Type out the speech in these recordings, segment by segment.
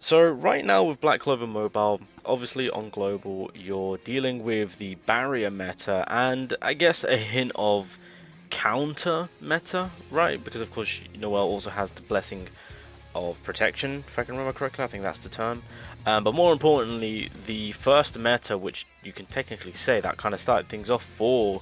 So right now with Black Clover Mobile, obviously on global, you're dealing with the barrier meta and I guess a hint of counter meta, right? Because of course Noel also has the blessing of protection, if I can remember correctly. I think that's the term. But more importantly, the first meta, which you can technically say that kind of started things off for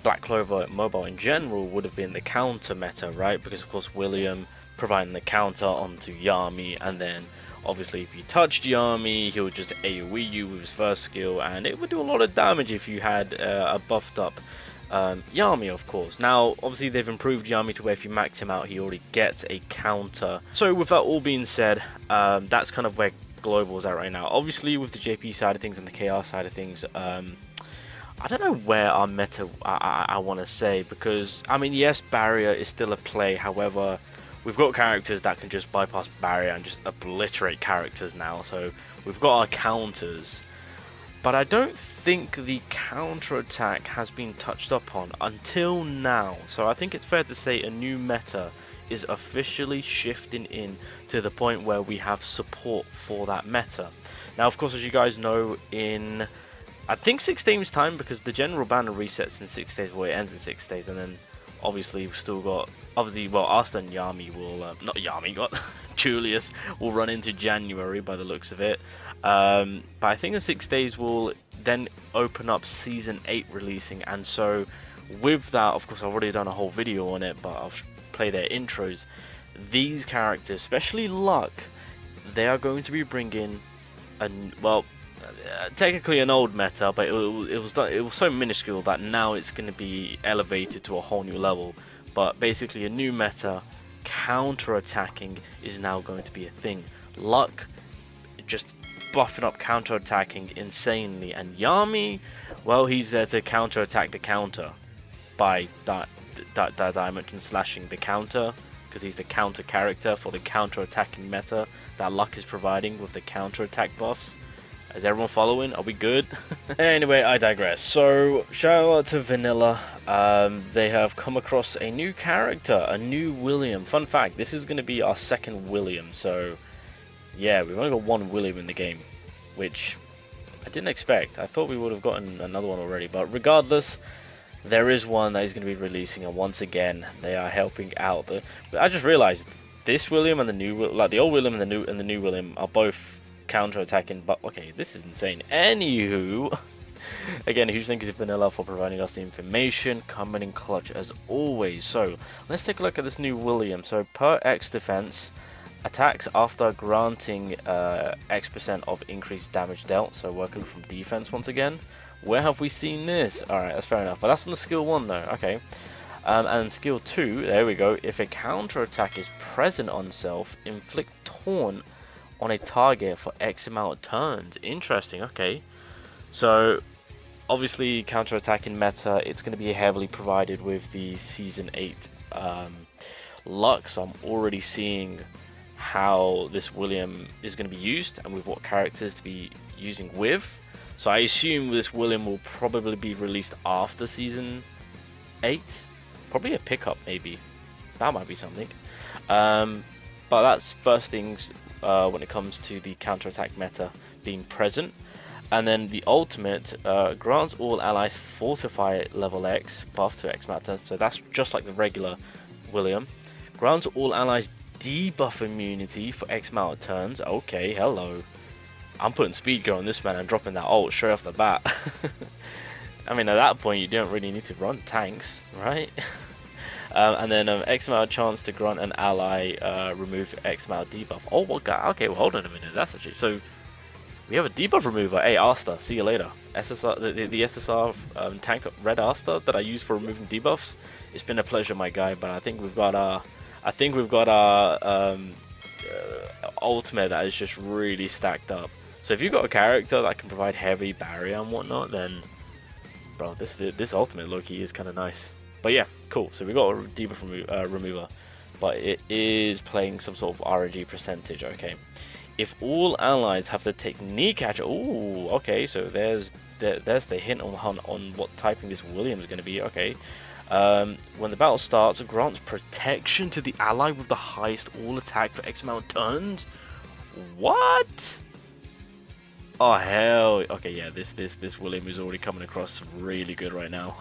Black Clover Mobile in general, would have been the counter meta, right? Because of course William providing the counter onto Yami, and then obviously if you touched Yami, he would just AoE you with his first skill, and it would do a lot of damage if you had a buffed up Yami, of course. Now, obviously they've improved Yami to where if you max him out, he already gets a counter. So with that all being said, that's kind of where Global is at right now. Obviously with the JP side of things and the KR side of things, I don't know where our meta I want to say, because I mean, yes, barrier is still a play. However, we've got characters that can just bypass barrier and just obliterate characters now. So we've got our counters, but I don't think the counter attack has been touched upon until now. So I think it's fair to say a new meta is officially shifting in to the point where we have support for that meta. Now, of course, as you guys know, in I think 6 days time, because the general banner resets in 6 days, well, it ends in 6 days, and then obviously we've still got, obviously, well, Asta and Yami will, not Yami, got Julius will run into January by the looks of it. But I think in 6 days will then open up Season 8 releasing, and so with that, of course, I've already done a whole video on it, but I'll play their intros. These characters, especially Luck, they are going to be bringing, well, technically an old meta, but it was so minuscule that now it's going to be elevated to a whole new level. But basically a new meta, counter-attacking, is now going to be a thing. Luck just buffing up counter-attacking insanely, and Yami, well, he's there to counter-attack the counter by that dimension slashing the counter, because he's the counter character for the counter-attacking meta that Luck is providing with the counter-attack buffs. Is everyone following? Are we good? Anyway, I digress. So, shout out to Vanilla. They have come across a new character, a new William. Fun fact, this is going to be our second William. So, yeah, we've only got one William in the game, which I didn't expect. I thought we would have gotten another one already. But regardless, there is one that is going to be releasing. And once again, they are helping out. I just realized this William and the new, like the old William and the new William are both counter-attacking, but okay, this is insane. Anywho, again, huge thank you to Vanilla for providing us the information, coming in clutch as always. So let's take a look at this new William. So per X defense, attacks after granting X% of increased damage dealt, so working from defense once again. Where have we seen this? Alright, that's fair enough, but that's on the skill 1 though. Okay, and skill 2, there we go. If a counter attack is present on self, inflict taunt on a target for X amount of turns. Interesting, okay. So, obviously, counter-attacking meta, it's going to be heavily provided with the Season 8 luck. So, I'm already seeing how this William is going to be used and with what characters to be using with. So, I assume this William will probably be released after Season 8. Probably a pickup, maybe. That might be something. But that's first things when it comes to the counter-attack meta being present. And then the ultimate grants all allies fortify level X buff to X amount of turns. So that's just like the regular William. Grants all allies debuff immunity for X amount of turns. Okay, hello. I'm putting speed gear on this man and dropping that ult straight off the bat. I mean, at that point you don't really need to run tanks, right? And then X amount of chance to grant an ally remove X amount of debuff. Oh, what guy? Okay, well, hold on a minute. That's actually so. We have a debuff remover. Hey, Asta, see you later. SSR, the SSR tank red Asta that I use for removing debuffs. It's been a pleasure, my guy. But I think we've got our, ultimate that is just really stacked up. So if you've got a character that can provide heavy barrier and whatnot, then bro, this ultimate low-key is kind of nice. But yeah, cool. So we got a debuff remover, but it is playing some sort of RNG percentage. Okay, if all allies have the technique catcher. Ooh, okay. So there's the hint on what typing this William is going to be. Okay, when the battle starts, it grants protection to the ally with the highest all attack for X amount of turns. What? Oh hell. Okay, yeah, this William is already coming across really good right now.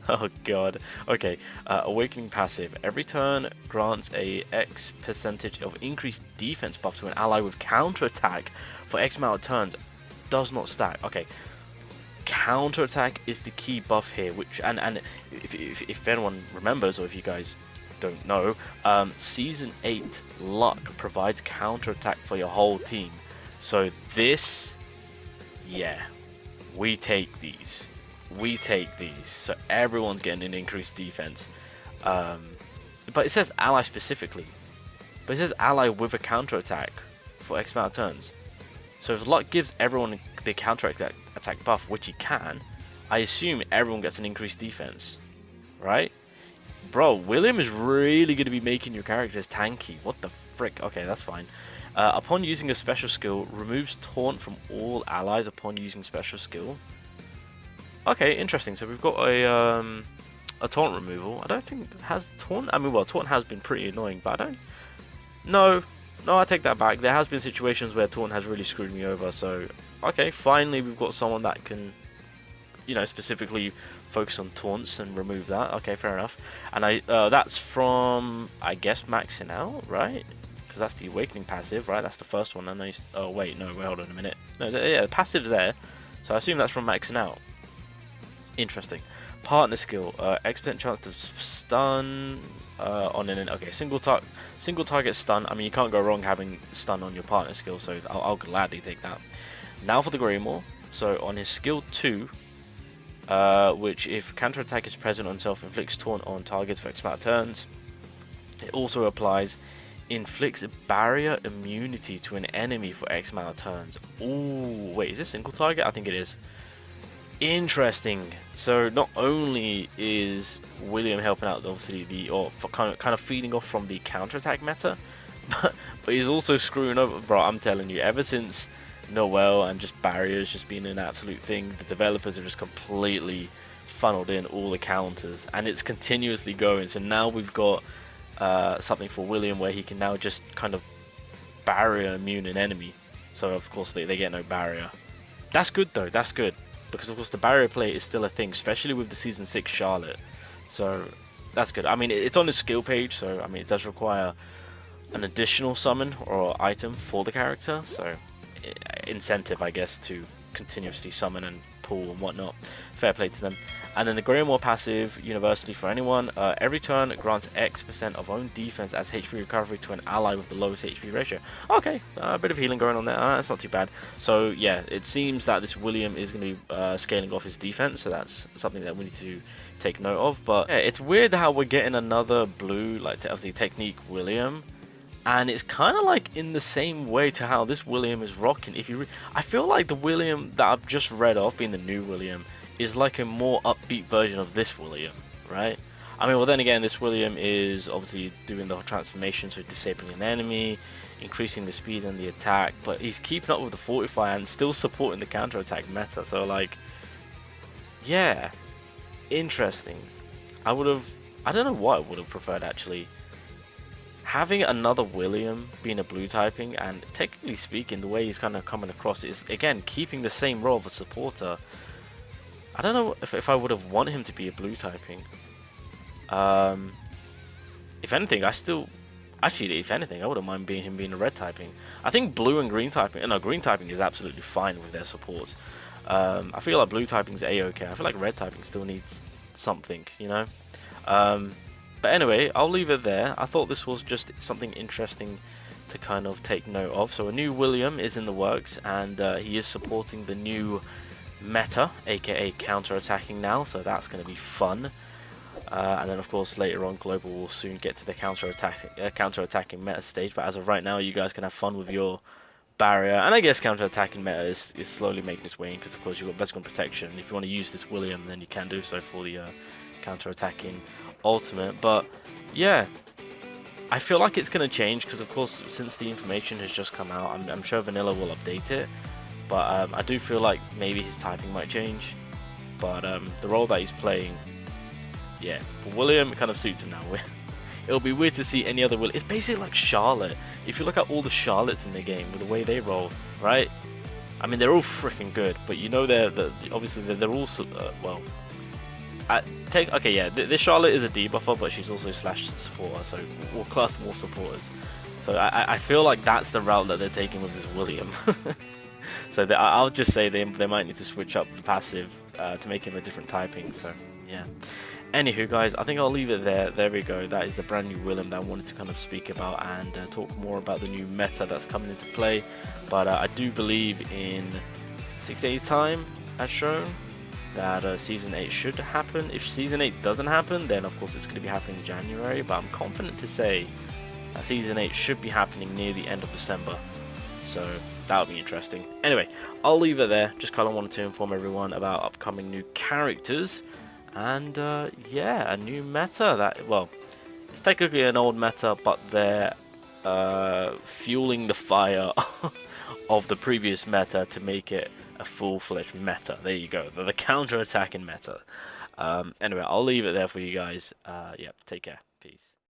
Oh god. Okay, Awakening passive. Every turn grants a X percentage of increased defense buff to an ally with counterattack for X amount of turns. Does not stack. Okay. Counterattack is the key buff here, which and if anyone remembers, or if you guys don't know, Season 8 luck provides counterattack for your whole team. So this, yeah, we take these. We take these. So everyone's getting an increased defense. But it says ally specifically. But it says ally with a counterattack for X amount of turns. So if luck gives everyone the counterattack buff, which he can, I assume everyone gets an increased defense. Right? Bro, William is really going to be making your characters tanky. What the frick? Okay, that's fine. Upon using a special skill, removes taunt from all allies upon using special skill. Okay, interesting. So we've got a taunt removal. I don't think it has taunt. I mean, well, taunt has been pretty annoying, but I don't. No, I take that back. There has been situations where taunt has really screwed me over. So, okay, finally we've got someone that can, you know, specifically focus on taunts and remove that. Okay, fair enough. And that's from, I guess, maxing out, right? Because that's the Awakening passive, right? That's the first one. And then, oh wait, no, wait, hold on a minute. No, yeah, the passive's there. So I assume that's from maxing out. Interesting. Partner skill, X% chance to stun on an single target stun. I mean, you can't go wrong having stun on your partner skill, so I'll gladly take that. Now for the Greymore. So on his skill 2, which if counterattack is present on self, inflicts taunt on targets for X amount of turns. It also applies inflicts barrier immunity to an enemy for X amount of turns. Ooh, wait, is this single target? I think it is. Interesting. So not only is William helping out, obviously, for kind of feeding off from the counterattack meta, but he's also screwing over. Bro, I'm telling you, ever since Noel and just barriers just being an absolute thing, the developers have just completely funneled in all the counters, and it's continuously going. So now we've got something for William where he can now just kind of barrier immune an enemy. So of course they get no barrier. That's good though. That's good. Because of course the barrier play is still a thing, especially with the Season 6 Charlotte. So that's good. I mean, it's on the skill page, so I mean it does require an additional summon or item for the character. So incentive, I guess, to continuously summon and pull and whatnot. Fair play to them. And then the Greymore passive, universally for anyone, every turn grants X% of own defense as HP recovery to an ally with the lowest HP ratio. Okay, a bit of healing going on there. That's not too bad. So yeah, it seems that this William is going to be scaling off his defense, so that's something that we need to take note of. But yeah, it's weird how we're getting another blue, like obviously Technique William. And it's kind of like in the same way to how this William is rocking. I feel like the William that I've just read off, being the new William, is like a more upbeat version of this William, right? I mean, well then again, this William is obviously doing the transformation, so disabling an enemy, increasing the speed and the attack, but he's keeping up with the Fortify and still supporting the counter-attack meta, so like, yeah, interesting. I don't know what I would have preferred actually. Having another William being a blue typing, and technically speaking, the way he's kind of coming across is, again, keeping the same role of a supporter. I don't know if I would have wanted him to be a blue typing. If anything, if anything, I wouldn't mind him being a red typing. I think blue and green typing, no, green typing is absolutely fine with their supports. I feel like blue typing is a-okay. I feel like red typing still needs something, you know? But anyway, I'll leave it there. I thought this was just something interesting to kind of take note of. So a new William is in the works, and he is supporting the new meta, aka counter-attacking now, so that's going to be fun. And then of course later on Global will soon get to the counter-attacking meta stage, but as of right now you guys can have fun with your barrier, and I guess counter-attacking meta is slowly making its way in, because of course you've got best gun protection, and if you want to use this William then you can do so for the counter-attacking ultimate. But yeah, I feel like it's going to change, because of course since the information has just come out, I'm sure Vanilla will update it, but I do feel like maybe his typing might change. But the role that he's playing, yeah, for William, it kind of suits him now. it'll be weird to see any other William. It's basically like Charlotte. If you look at all the Charlottes in the game, with the way they roll, right? I mean, they're all freaking good, but you know obviously they're all well. Okay, yeah, this Charlotte is a debuffer, but she's also slash supporter, so we'll class them all supporters. So I feel like that's the route that they're taking with this William. So I'll just say they might need to switch up the passive to make him a different typing. So yeah. Anywho, guys, I think I'll leave it there. There we go. That is the brand new William that I wanted to kind of speak about and talk more about the new meta that's coming into play. But I do believe in 6 days' time, as shown, that Season 8 should happen. If Season 8 doesn't happen, then of course it's going to be happening in January. But I'm confident to say Season 8 should be happening near the end of December. So that would be interesting. Anyway, I'll leave it there. Just kind of wanted to inform everyone about upcoming new characters. And yeah, a new meta that, well, it's technically an old meta, but they're fueling the fire of the previous meta to make it a full-fledged meta. There you go, the counter-attacking meta. Anyway, I'll leave it there for you guys. Yeah, take care. Peace.